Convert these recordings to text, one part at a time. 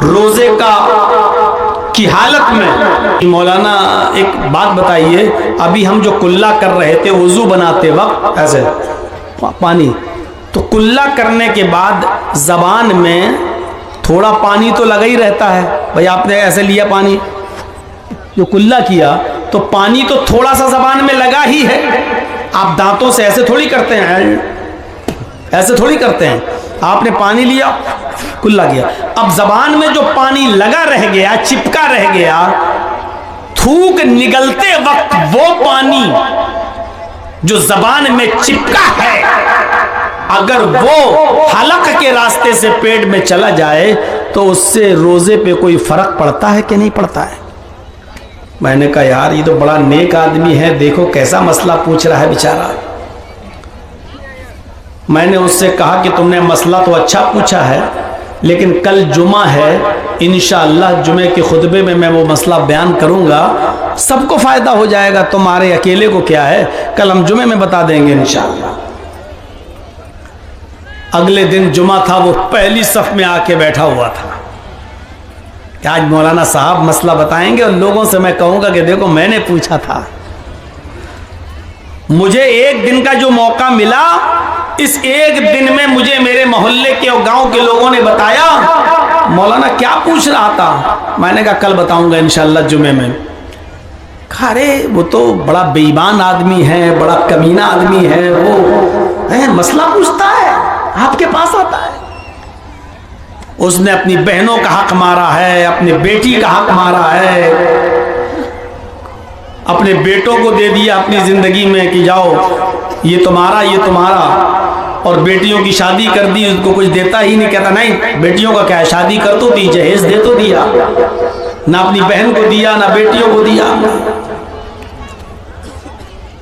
روزے کی حالت میں مولانا ایک بات بتائیے، ابھی ہم جو کلّا کر رہے تھے وضو بناتے وقت ایسے پانی، تو کلّا کرنے کے بعد زبان میں تھوڑا پانی تو لگا ہی رہتا ہے. بھائی آپ نے ایسے لیا پانی، جو کلّا کیا تو پانی تو تھوڑا سا زبان میں لگا ہی ہے. آپ دانتوں سے ایسے تھوڑی کرتے ہیں، ایسے تھوڑی کرتے ہیں. آپ نے پانی لیا، کلّا کیا، اب زبان میں جو پانی لگا رہ گیا، چپکا رہ گیا، تھوک نگلتے وقت وہ پانی جو زبان میں چپکا ہے اگر وہ حلق کے راستے سے پیٹ میں چلا جائے تو اس سے روزے پہ کوئی فرق پڑتا ہے کہ نہیں پڑتا ہے؟ میں نے کہا یار یہ تو بڑا نیک آدمی ہے، دیکھو کیسا مسئلہ پوچھ رہا ہے بیچارہ. میں نے اس سے کہا کہ تم نے مسئلہ تو اچھا پوچھا ہے، لیکن کل جمعہ ہے، انشاءاللہ جمعے کے خطبے میں میں وہ مسئلہ بیان کروں گا، سب کو فائدہ ہو جائے گا، تمہارے اکیلے کو کیا ہے، کل ہم جمعے میں بتا دیں گے انشاءاللہ. اگلے دن جمعہ تھا، وہ پہلی صف میں آ کے بیٹھا ہوا تھا کہ آج مولانا صاحب مسئلہ بتائیں گے، اور لوگوں سے میں کہوں گا کہ دیکھو میں نے پوچھا تھا. مجھے ایک دن کا جو موقع ملا، اس ایک دن میں مجھے میرے محلے کے اور گاؤں کے لوگوں نے بتایا مولانا کیا پوچھ رہا تھا. میں نے کہا کل بتاؤں گا انشاءاللہ جمعے میں. کہا ارے وہ تو بڑا بے ایمان آدمی ہے، بڑا کمینہ آدمی ہے، وہ مسئلہ پوچھتا ہے آپ کے پاس آتا ہے. اس نے اپنی بہنوں کا حق مارا ہے، اپنی بیٹی کا حق مارا ہے، اپنے بیٹوں کو دے دیا اپنی زندگی میں کہ جاؤ یہ تمہارا یہ تمہارا، اور بیٹیوں کی شادی کر دی، اس کو کچھ دیتا ہی نہیں. کہتا نہیں بیٹیوں کا کیا ہے، شادی کر تو دی، جہیز دے تو دیا، نہ اپنی بہن کو دیا نہ بیٹیوں کو دیا.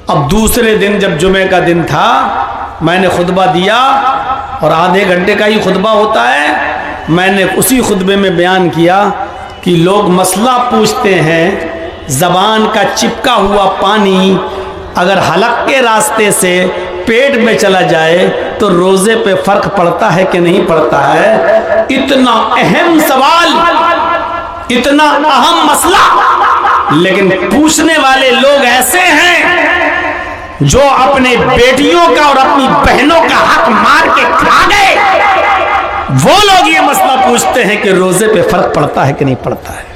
اب دوسرے دن جب جمعے کا دن تھا، میں نے خطبہ دیا، اور آدھے گھنٹے کا ہی خطبہ ہوتا ہے. میں نے اسی خطبے میں بیان کیا کہ لوگ مسئلہ پوچھتے ہیں، زبان کا چپکا ہوا پانی اگر حلق کے راستے سے پیٹ میں چلا جائے تو روزے پہ فرق پڑتا ہے کہ نہیں پڑتا ہے. اتنا اہم سوال، اتنا اہم مسئلہ، لیکن پوچھنے والے لوگ ایسے ہیں جو اپنے بیٹیوں کا اور اپنی بہنوں کا حق مار کے کھا گئے. وہ لوگ یہ مسئلہ پوچھتے ہیں کہ روزے پہ فرق پڑتا ہے کہ نہیں پڑتا ہے.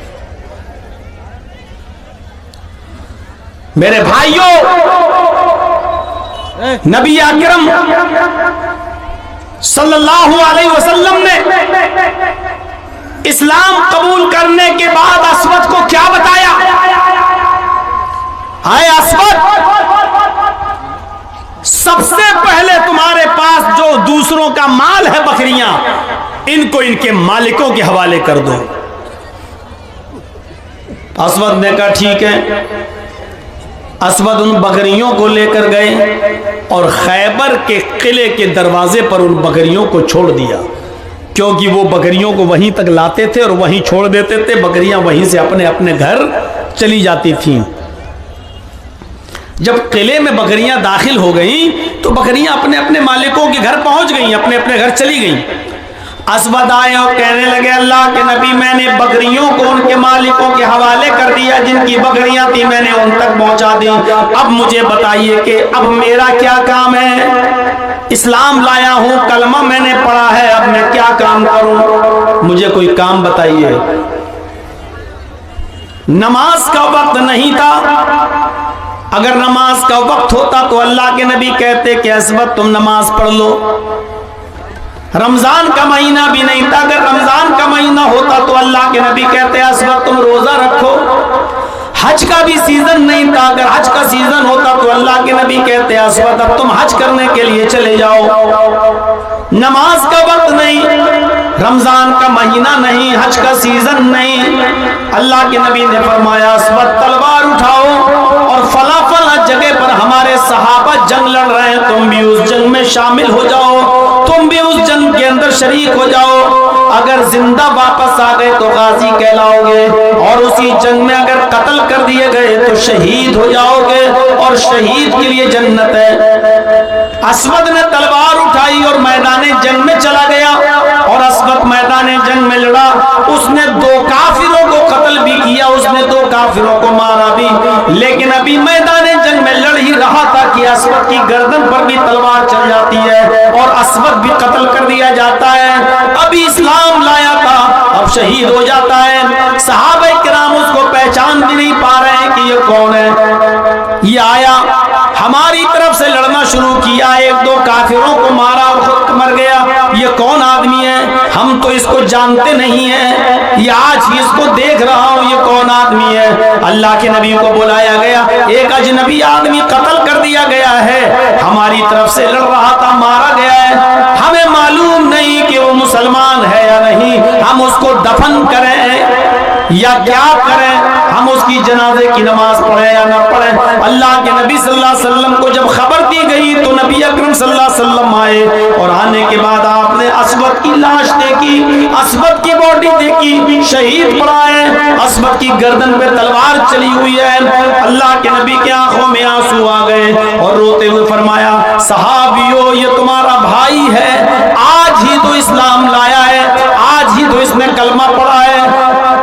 میرے بھائیوں، نبی اکرم صلی اللہ علیہ وسلم نے اسلام قبول کرنے کے بعد اسود کو کیا بتایا؟ آئے اسود، سب سے پہلے تمہارے پاس جو دوسروں کا مال ہے، بکریاں، ان کو ان کے مالکوں کے حوالے کر دو. اسود نے کہا ٹھیک ہے. اسود ان بکریوں کو لے کر گئے اور خیبر کے قلعے کے دروازے پر ان بکریوں کو چھوڑ دیا، کیونکہ وہ بکریوں کو وہیں تک لاتے تھے اور وہیں چھوڑ دیتے تھے. بکریاں وہیں سے اپنے اپنے گھر چلی جاتی تھیں. جب قلعے میں بکریاں داخل ہو گئیں تو بکریاں اپنے اپنے مالکوں کے گھر پہنچ گئیں، اپنے اپنے گھر چلی گئیں. اسود آئے اور کہنے لگے اللہ کے نبی، میں نے بکریوں کو ان کے مالکوں کے حوالے کر دیا، جن کی بکریاں تھی میں نے ان تک پہنچا دی. اب مجھے بتائیے کہ اب میرا کیا کام ہے؟ اسلام لایا ہوں، کلمہ میں نے پڑھا ہے، اب میں کیا کام کروں؟ مجھے کوئی کام بتائیے. نماز کا وقت نہیں تھا. اگر نماز کا وقت ہوتا تو اللہ کے نبی کہتے کہ اسود تم نماز پڑھ لو. رمضان کا مہینہ بھی نہیں تھا. اگر رمضان کا مہینہ ہوتا تو اللہ کے نبی کہتے اسود تم روزہ رکھو. حج کا بھی سیزن نہیں تھا. اگر حج کا سیزن ہوتا تو اللہ کے نبی کہتے اسود اب تم حج کرنے کے لیے چلے جاؤ. نماز کا وقت نہیں، رمضان کا مہینہ نہیں، حج کا سیزن نہیں. اللہ کے نبی نے فرمایا اسود تلوار اٹھاؤ اور فلاں فلاں جگہ پر ہمارے صحابہ جنگ لڑ رہے ہیں، تم بھی اس جنگ میں شامل ہو جاؤ، تم بھی اس جنگ کے اندر شریک ہو جاؤ. اگر زندہ واپس آ گئے تو غازی کہلاؤ گے، اور اسی جنگ میں اگر قتل کر دیے گئے تو شہید ہو جاؤ گے، اور شہید کے لیے جنت ہے. اسود نے تلوار اٹھائی اور میدان جنگ میں چلا گیا، اور اسود میدان جنگ میں لڑا، اس نے 2 کافروں کو قتل بھی کیا، اس نے 2 کافروں کو مارا بھی، لیکن ابھی میدان جنگ میں لڑ ہی رہا تھا کہ اسود کی گردن پر بھی تلوار چل جاتی ہے اور اسود بھی قتل کر دیا جاتا ہے۔ ابھی اسلام لایا تھا، اب شہید ہو جاتا ہے۔ صحابہ کرام اس کو پہچان بھی نہیں پا رہے ہیں کہ یہ کون ہے۔ یہ آیا، ہماری طرف سے لڑنا شروع کیا، 1-2 کافروں کو مارا اور خود مر گیا۔ یہ کون آدمی ہے؟ ہم تو اس کو جانتے نہیں ہیں، یہ آج ہی اس کو دیکھ رہا ہوں، یہ کون آدمی ہے؟ اللہ کے نبی کو بلایا گیا، ایک اجنبی آدمی قتل کر دیا گیا ہے، ہماری طرف سے لڑ رہا تھا، مارا گیا ہے، ہمیں معلوم نہیں کہ وہ مسلمان ہے یا نہیں، ہم اس کو دفن کریں یا کیا کریں، ہم اس کی جنازے کی نماز پڑھیں یا نہ پڑھیں۔ اللہ کے نبی صلی اللہ علیہ وسلم کو جب خبر دی گئی تو نبی اکرم صلی اللہ علیہ وسلم آئے، اور آنے کے بعد آپ نے اسود کی لاش دیکھی، اسود کی باڈی دیکھی، شہید پڑا ہے، اسود کی گردن پہ تلوار چلی ہوئی ہے۔ اللہ کے نبی کی آنکھوں میں آنسو آ گئے اور روتے ہوئے فرمایا، صحابیو یہ تمہارا بھائی ہے، آج ہی تو اسلام لایا ہے، آج ہی تو اس نے کلمہ پڑھا ہے،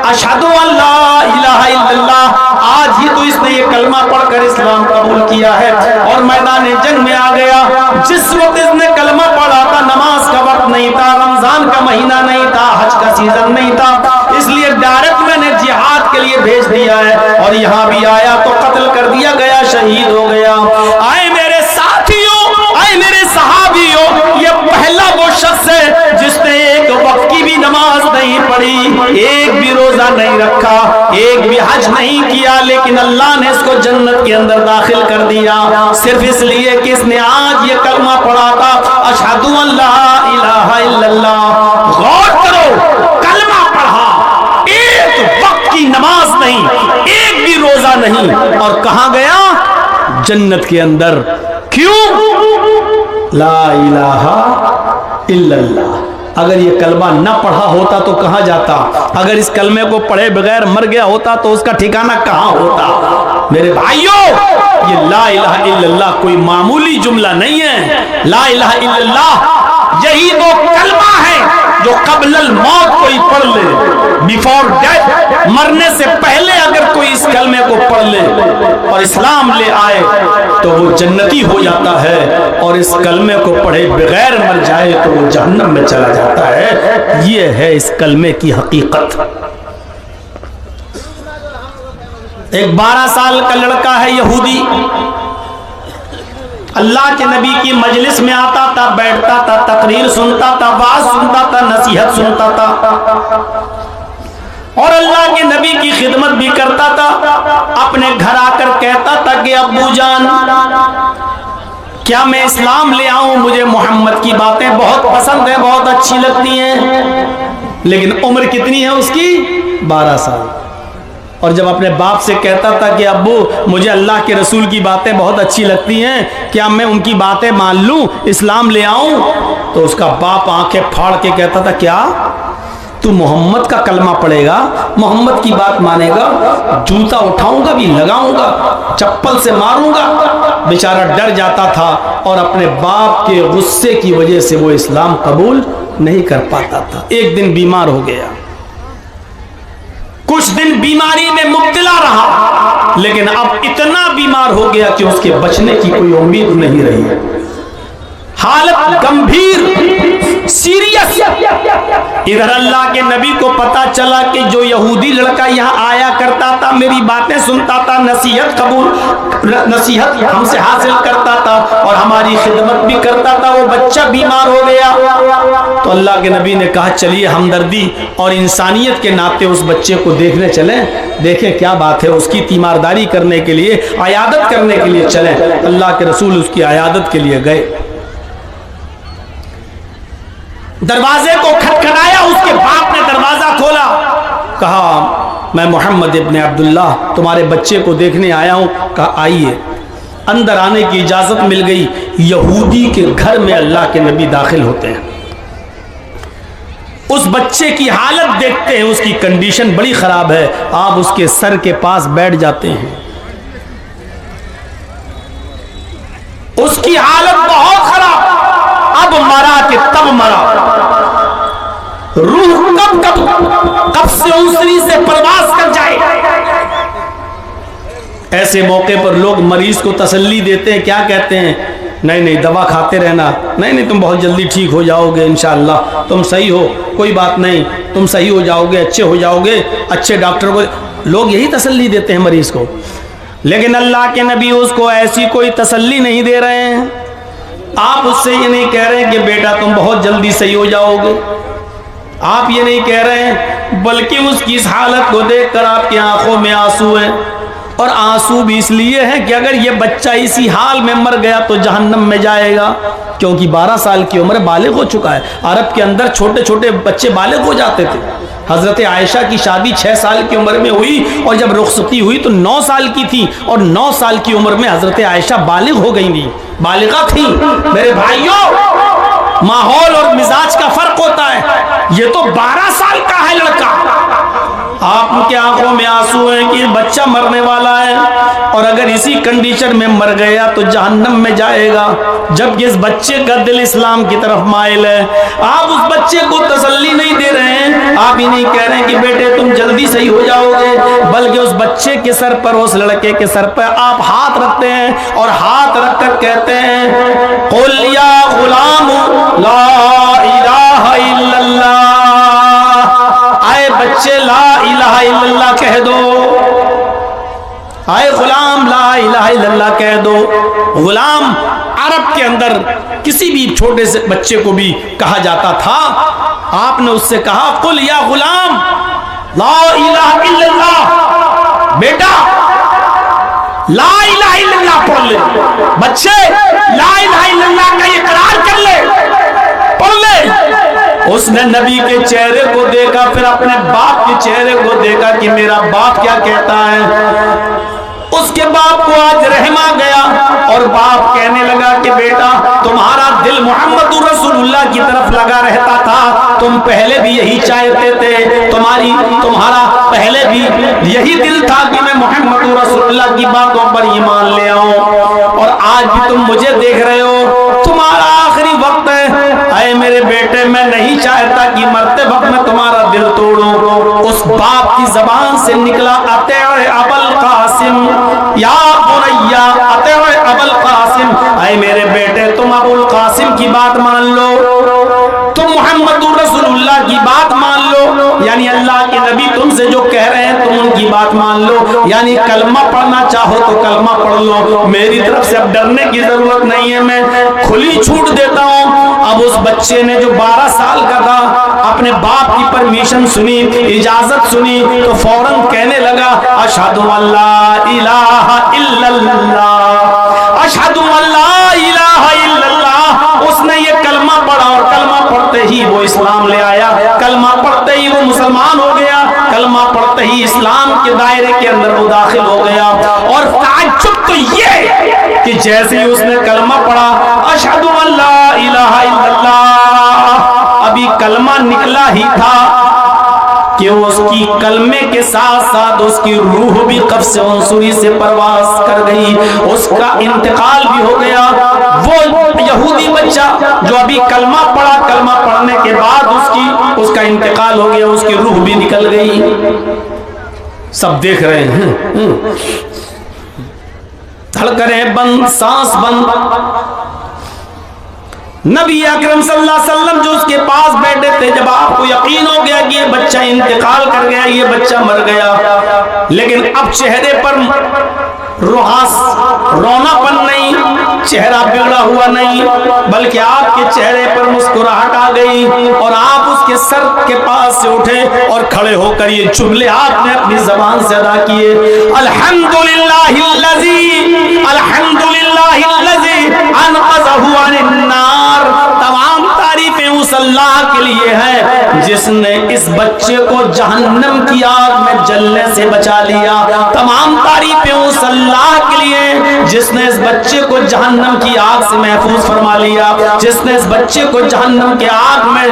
اشہد ان لا الہ الا اللہ، آج ہی تو اس نے یہ کلمہ پڑھ کر اسلام قبول کیا ہے اور میدان جنگ میں آ گیا۔ جس وقت اس نے کلمہ پڑھا تھا نماز کا وقت نہیں تھا، رمضان کا مہینہ نہیں تھا، حج کا سیزن نہیں تھا، اس لیے ڈائریکٹ میں نے جہاد کے لیے بھیج دیا ہے، اور یہاں بھی آیا تو قتل کر دیا گیا، شہید ہو گیا۔ آئے میرے ساتھیوں، آئے میرے صحابیوں، یہ پہلا وہ شخص ہے جس نے ایک وقت کی بھی نماز نہیں پڑھی، ایک بھی روزہ نہیں رکھا، ایک بھی حج نہیں کیا، لیکن اللہ نے اس کو جنت کے اندر داخل کر دیا، صرف اس لیے کہ اس نے آج یہ کلمہ پڑھا تھا، اشہد ان لا الہ الا اللہ۔ غور کرو، کلمہ پڑھا، ایک وقت کی نماز نہیں، ایک بھی روزہ نہیں، اور کہاں گیا؟ جنت کے اندر۔ کیوں؟ لا الہ الا اللہ۔ اگر یہ کلمہ نہ پڑھا ہوتا تو کہاں جاتا؟ اگر اس کلمے کو پڑھے بغیر مر گیا ہوتا تو اس کا ٹھکانہ کہاں ہوتا؟ میرے بھائیوں، یہ لا الہ الا اللہ کوئی معمولی جملہ نہیں ہے۔ لا الہ الا اللہ یہی وہ کلمہ ہے جو قبل الموت کوئی پڑھ لے، بیفور ڈیتھ، مرنے سے پہلے اگر کوئی اس کلمے کو پڑھ لے اور اسلام لے آئے تو وہ جنتی ہو جاتا ہے، اور اس کلمے کو پڑھے بغیر مر جائے تو وہ جہنم میں چلا جاتا ہے۔ یہ ہے اس کلمے کی حقیقت۔ ایک 12 سال کا لڑکا ہے یہودی، اللہ کے نبی کی مجلس میں آتا تھا، بیٹھتا تھا، تقریر سنتا تھا، وعظ سنتا تھا، نصیحت سنتا تھا، اور اللہ کے نبی کی خدمت بھی کرتا تھا۔ اپنے گھر آ کر کہتا تھا کہ ابو جان کیا میں اسلام لے آؤں؟ مجھے محمد کی باتیں بہت پسند ہیں، بہت اچھی لگتی ہیں۔ لیکن عمر کتنی ہے اس کی؟ 12 سال۔ اور جب اپنے باپ سے کہتا تھا کہ ابو مجھے اللہ کے رسول کی باتیں بہت اچھی لگتی ہیں، کیا میں ان کی باتیں مان لوں، اسلام لے آؤں؟ تو اس کا باپ آنکھیں پھاڑ کے کہتا تھا کیا تو محمد کا کلمہ پڑھے گا، محمد کی بات مانے گا؟ جوتا اٹھاؤں گا بھی، لگاؤں گا، چپل سے ماروں گا۔ بیچارہ ڈر جاتا تھا اور اپنے باپ کے غصے کی وجہ سے وہ اسلام قبول نہیں کر پاتا تھا۔ ایک دن بیمار ہو گیا، کچھ دن بیماری میں مبتلا رہا، لیکن اب اتنا بیمار ہو گیا کہ اس کے بچنے کی کوئی امید نہیں رہی، حالت گمبھیر، سیریس۔ ادھر اللہ کے نبی کو پتا چلا کہ جو یہودی لڑکا یہاں آیا کرتا تھا، میری باتیں سنتا تھا، نصیحت ہم سے حاصل کرتا تھا اور ہماری خدمت بھی کرتا تھا، وہ بچہ بیمار ہو گیا۔ تو اللہ کے نبی نے کہا چلیے ہمدردی اور انسانیت کے ناطے اس بچے کو دیکھنے چلیں، دیکھیں کیا بات ہے، اس کی تیمارداری کرنے کے لیے، عیادت کرنے کے لیے چلیں۔ اللہ کے رسول اس کی عیادت کے لیے گئے، دروازے کو کھٹکھٹایا، اس کے باپ نے دروازہ کھولا، کہا میں محمد ابن عبداللہ تمہارے بچے کو دیکھنے آیا ہوں۔ کہا آئیے۔ اندر آنے کی اجازت مل گئی۔ یہودی کے گھر میں اللہ کے نبی داخل ہوتے ہیں، اس بچے کی حالت دیکھتے ہیں، اس کی کنڈیشن بڑی خراب ہے، آپ اس کے سر کے پاس بیٹھ جاتے ہیں۔ اس کی حالت بہت خراب، اب مرا کہ تب مرا، روح کب سے انسری سے پرواز کر جائے۔ ایسے موقع پر لوگ مریض کو تسلی دیتے ہیں، کیا کہتے ہیں؟ نہیں دوا کھاتے رہنا، نہیں تم بہت جلدی ٹھیک ہو جاؤ گے انشاءاللہ، تم صحیح ہو، کوئی بات نہیں، تم صحیح ہو جاؤ گے، اچھے ہو جاؤ گے، اچھے ڈاکٹر کو، لوگ یہی تسلی دیتے ہیں مریض کو۔ لیکن اللہ کے نبی اس کو ایسی کوئی تسلی نہیں دے رہے ہیں۔ آپ اس سے یہ نہیں کہہ رہے ہیں کہ بیٹا تم بہت جلدی صحیح ہو جاؤ گے، آپ یہ نہیں کہہ رہے ہیں، بلکہ اس کی اس حالت کو دیکھ کر آپ کی آنکھوں میں آنسو ہیں، اور آنسو بھی اس لیے ہیں کہ اگر یہ بچہ اسی حال میں مر گیا تو جہنم میں جائے گا، کیونکہ 12 سال کی عمر بالغ ہو چکا ہے۔ عرب کے اندر چھوٹے چھوٹے بچے بالغ ہو جاتے تھے۔ حضرت عائشہ کی شادی 6 سال کی عمر میں ہوئی، اور جب رخصتی ہوئی تو 9 سال کی تھی، اور 9 سال کی عمر میں حضرت عائشہ بالغ ہو گئی تھی، بالغہ تھی۔ میرے بھائیوں، ماحول اور مزاج کا فرق ہوتا ہے، یہ تو 12 سال کا ہے لڑکا، آپ کی آنکھوں میں آنسو ہیں کہ بچہ مرنے والا ہے، اور اگر اسی کنڈیشن میں مر گیا تو جہنم میں جائے گا، جبکہ اس بچے کا دل اسلام کی طرف مائل ہے۔ آپ اس بچے کو تسلی نہیں دے رہے ہیں، آپ ہی نہیں کہہ رہے ہیں کہ بیٹے تم جلدی صحیح ہو جاؤ گے، بلکہ اس بچے کے سر پر، اس لڑکے کے سر پر آپ ہاتھ رکھتے ہیں، اور ہاتھ رکھ کر کہتے ہیں قل یا غلام لا الہ الا اللہ، آئے بچے لا الہ الا اللہ کہہ دو، آئے غلام لا الہ الا اللہ کہہ دو۔ غلام عرب کے اندر کسی بھی چھوٹے سے بچے کو بھی کہا جاتا تھا۔ آپ نے اس سے کہا قل یا غلام لا الہ الا اللہ، بیٹا لا الہ الا اللہ پڑھ لے، بچے لا الہ الا اللہ کا اقرار کر لے، پڑھ لے۔ اس نے نبی کے چہرے کو دیکھا، پھر اپنے باپ کے چہرے کو دیکھا کہ میرا باپ کیا کہتا ہے۔ اس کے باپ کو آج رحم آ گیا، اور باپ کہنے لگا کہ بیٹا تمہارا دل محمد رسول اللہ کی طرف لگا رہتا تھا، تم پہلے بھی یہی چاہتے تھے، تمہارا پہلے بھی یہی دل تھا کہ میں محمد رسول اللہ کی باتوں پر ایمان لے آؤں، اور آج بھی تم مجھے دیکھ رہے ہو، تمہارا آخری وقت ہے۔ اے میرے بیٹے، میں نہیں چاہتا کہ مرتے وقت میں تمہارا دل توڑوں۔ اس باپ کی زبان سے نکلا اطیع ابا القاسم یا بنیا، اطیع ابا القاسم، اے میرے بیٹے تم ابو القاسم کی بات مان لو، تم محمد رسول اللہ کی بات مان لو، یعنی اللہ کے نبی تم سے جو کہہ رہے ہیں تم ان کی بات مان لو، یعنی کلمہ پڑھنا چاہو تو کلمہ پڑھ لو، میری طرف سے اب ڈرنے کی ضرورت نہیں ہے، میں کھلی چھوٹ دیتا ہوں۔ اب اس بچے نے جو 12 سال کا تھا، اپنے باپ کی پرمیشن سنی، اجازت سنی، تو فوراً کہنے لگا اشہد ان لا الہ الا اللہ، اشہد ان لا الہ الا اللہ۔ اس نے یہ کلمہ پڑھا، اور کلمہ پڑھتے ہی وہ اسلام لے آیا، کلمہ پڑھتے ہی وہ مسلمان ہو گیا، کلمہ پڑھتے ہی اسلام کے دائرے کے اندر وہ داخل ہو گیا۔ اور تعجب تو یہ کہ جیسے ہی اس نے کلمہ پڑھا اشہد ان لا الہ الا اللہ، ابھی کلمہ نکلا ہی تھا کہ اس کی کلمے کے ساتھ ساتھ اس کی روح بھی قبض عنصری سے پرواز کر گئی، اس کا انتقال بھی ہو گیا۔ وہ یہودی بچہ جو ابھی کلمہ پڑھا، کلمہ پڑھنے کے بعد اس کا انتقال ہو گیا، اس کی روح بھی نکل گئی۔ سب دیکھ رہے ہیں، دھڑکنیں بند، سانس بند۔ نبی اکرم صلی اللہ علیہ وسلم جو اس کے پاس بیٹھے تھے، جب آپ کو یقین ہو گیا کہ یہ بچہ انتقال کر گیا، یہ بچہ مر گیا، لیکن اب چہرے پر رونا پن نہیں، چہرہ بگڑا ہوا نہیں، بلکہ آپ کے چہرے پر مسکراہٹ آ گئی، اور آپ اس کے سر کے پاس سے اٹھے اور کھڑے ہو کر یہ جملے آپ نے اپنی زبان سے ادا کیے، الحمدللہ الذی انقذہ عن النار۔ تمام تعریفیں اس اللہ کے لیے ہے جس نے اس بچے کو جہنم کی آگ میں جلنے سے بچا لیا۔ تمام تعریفیں اس اللہ کے لیے جس نے اس بچے کو جہنم کی آگ سے محفوظ فرما لیا، جس نے اس بچے کو جہنم کی آگ میں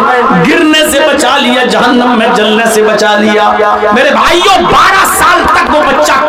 گرنے سے بچا لیا، جہنم میں جلنے سے بچا لیا۔ میرے بھائیوں، 12 سال تک وہ بچہ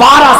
12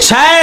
6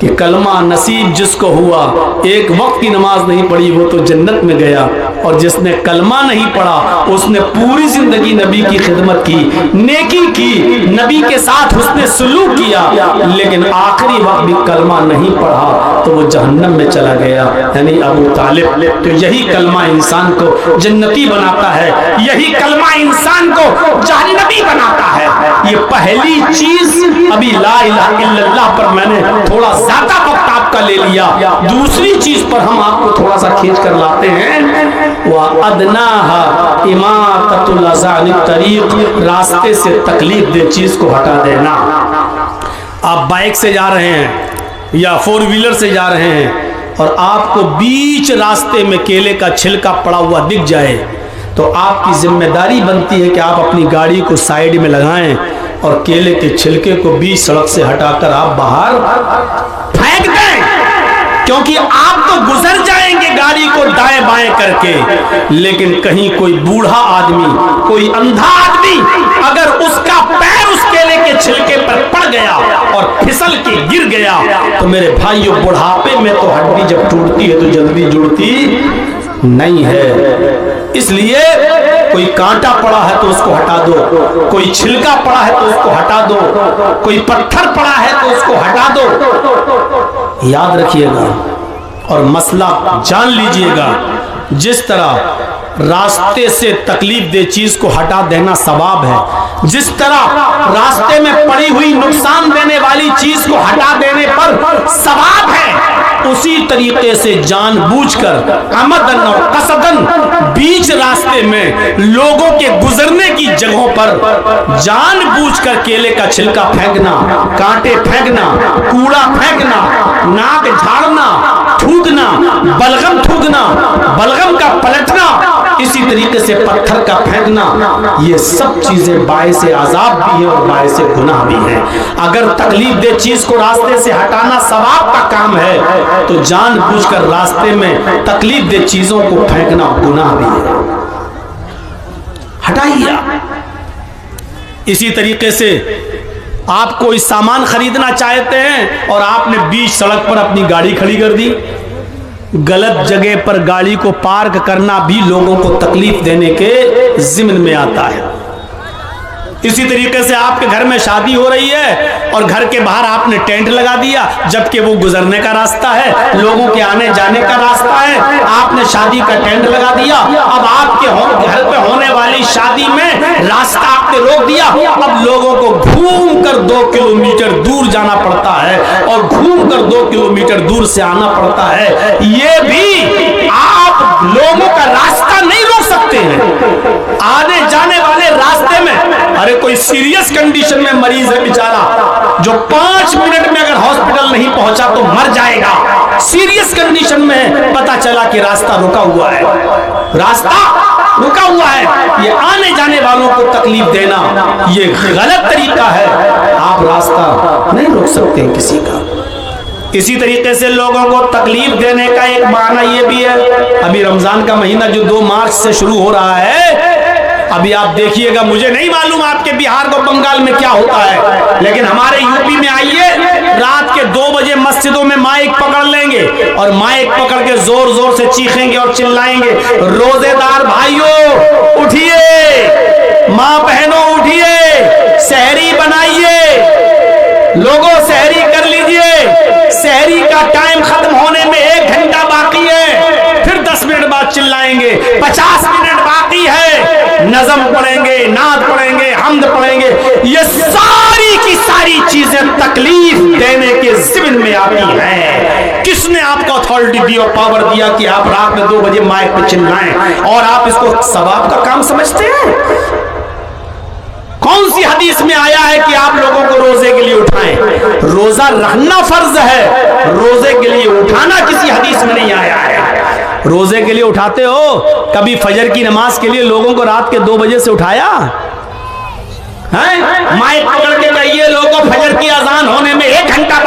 کہ کلمہ نصیب جس کو ہوا، ایک وقت کی نماز نہیں پڑھی وہ تو جنت میں گیا، اور جس نے کلمہ نہیں پڑھا اس نے پوری زندگی نبی کی خدمت کی، نیکی کی، نبی کے ساتھ حسن سلوک کیا، لیکن آخری وقت بھی کلمہ نہیں پڑھا تو وہ جہنم میں چلا گیا، یعنی ابو طالب۔ تو یہی کلمہ انسان کو جنتی بناتا ہے، یہی کلمہ انسان کو جہنمی بناتا ہے۔ یہ پہلی چیز ابھی لا الہ الا اللہ پر میں نے تھوڑا زیادہ وقت آپ کا لے لیا، دوسری چیز پر ہم آپ کو تھوڑا سا کھینچ کر لاتے ہیں، وَأَدْنَاهَا إِمَاطَةُ الْأَذَى عَنِ الطَّرِيقِ، راستے سے تکلیف دہ چیز کو ہٹا دینا۔ آپ بائک سے جا رہے ہیں یا فور ویلر سے جا رہے ہیں اور آپ کو بیچ راستے میں کیلے کا چھلکا پڑا ہوا دکھ جائے تو آپ کی ذمہ داری بنتی ہے کہ آپ اپنی گاڑی کو سائیڈ میں لگائیں اور کیلے کے چھلکے کو بیچ سڑک سے ہٹا کر آپ باہر پھینک دیں، کیونکہ آپ تو گزر جائیں گے گاڑی کو دائیں بائیں کر کے، لیکن کہیں کوئی بوڑھا آدمی، کوئی اندھا آدمی اگر اس کا پیر اس کیلے کے چھلکے پر پڑ گیا اور پھسل کے گر گیا تو میرے بھائیوں، بڑھاپے میں تو ہڈی جب ٹوٹتی ہے تو جلدی جڑتی نہیں ہے۔ اس لیے کوئی کانٹا پڑا ہے تو اس کو ہٹا دو، کوئی چھلکا پڑا ہے تو اس کو ہٹا دو، کوئی پتھر پڑا ہے تو اس کو ہٹا دو۔ یاد رکھیے گا اور مسئلہ جان لیجئے گا، جس طرح راستے سے تکلیف دہ چیز کو ہٹا دینا ثواب ہے، جس طرح راستے میں پڑی ہوئی نقصان دینے والی چیز کو ہٹا دینے پر ثواب ہے، اسی طریقے سے جان بوجھ کر عمدن اور قصدن بیچ راستے میں لوگوں کے گزرنے کی جگہوں پر جان بوجھ کر کیلے کا چھلکا پھینکنا، کانٹے پھینکنا، کوڑا پھینکنا، ناک جھاڑنا، تھوکنا، بلغم تھوکنا، بلغم کا پلٹنا، اسی طریقے سے پتھر کا پھینکنا، یہ سب چیزیں باعث عذاب بھی ہیں اور باعث گناہ بھی ہیں۔ اگر تکلیف دہ چیز کو راستے سے ہٹانا ثواب کا کام ہے تو جان بوجھ کر راستے میں تکلیف دہ چیزوں کو پھینکنا گناہ بھی ہے، ہٹائیے۔ اسی طریقے سے آپ کوئی سامان خریدنا چاہتے ہیں اور آپ نے بیچ سڑک پر اپنی گاڑی کھڑی کر دی، غلط جگہ پر گاڑی کو پارک کرنا بھی لوگوں کو تکلیف دینے کے ضمن میں آتا ہے۔ اسی طریقے سے آپ کے گھر میں شادی ہو رہی ہے اور گھر کے باہر آپ نے ٹینٹ لگا دیا، جبکہ وہ گزرنے کا راستہ ہے، لوگوں کے آنے جانے کا راستہ ہے، آپ نے شادی کا ٹینٹ لگا دیا، اب آپ کے گھر پہ ہونے والی شادی میں راستہ آپ نے روک دیا، اب لوگوں کو گھوم کر 2 کلومیٹر دور جانا پڑتا ہے اور گھوم کر 2 کلومیٹر دور سے آنا پڑتا ہے۔ یہ بھی آپ لوگوں کا راستہ نہیں روک سکتے ہیں، آنے جانے والے راستے میں۔ ارے کوئی سیریس کنڈیشن میں مریض ہے بیچارہ جو 5 منٹ میں اگر ہاسپٹل نہیں پہنچا تو مر جائے گا، سیریس کنڈیشن میں پتا چلا کہ راستہ رکا ہوا ہے، راستہ رکا ہوا ہے، یہ آنے جانے والوں کو تکلیف دینا یہ غلط طریقہ ہے، آپ راستہ نہیں روک سکتے ہیں کسی کا۔ اسی طریقے سے لوگوں کو تکلیف دینے کا ایک معنی یہ بھی ہے، ابھی رمضان کا مہینہ جو 2 مارچ سے شروع ہو رہا ہے، ابھی آپ دیکھیے گا، مجھے نہیں معلوم آپ کے بہار کو بنگال میں کیا ہوتا ہے، لیکن ہمارے یو پی میں آئیے، رات کے 2 بجے مسجدوں میں مائک پکڑ لیں گے اور مائک پکڑ کے زور زور سے چیخیں گے اور چلائیں گے، روزے دار بھائیوں اٹھیے، ماں بہنوں اٹھیے، سحری بنائیے، لوگوں سحری کر لیجئے، سحری کا ٹائم ختم ہونے میں 1 گھنٹہ باقی ہے، پھر 10 منٹ بعد چلائیں گے، 50 منٹ باقی ہے، نظم پڑھیں گے، نعت پڑھیں گے، حمد پڑھیں گے، یہ ساری کی ساری چیزیں تکلیف دینے کے ضمن میں آتی ہیں۔ کس نے آپ کو اتھارٹی دی اور پاور دیا کہ آپ رات میں 2 بجے مائک پہ چلائیں اور آپ اس کو ثواب کا کام سمجھتے ہیں؟ کون سی حدیث میں آیا ہے کہ آپ لوگوں کو روزے کے لیے اٹھائیں؟ روزہ رکھنا فرض ہے، روزے کے لیے اٹھانا کسی حدیث میں نہیں آیا ہے۔ روزے کے لیے اٹھاتے ہو؟ کبھی فجر کی نماز کے لیے لوگوں کو رات کے 2 بجے سے اٹھایا ہے؟ مائک پکڑ کے کہیے لوگوں فجر کی اذان ہونے میں 1 گھنٹہ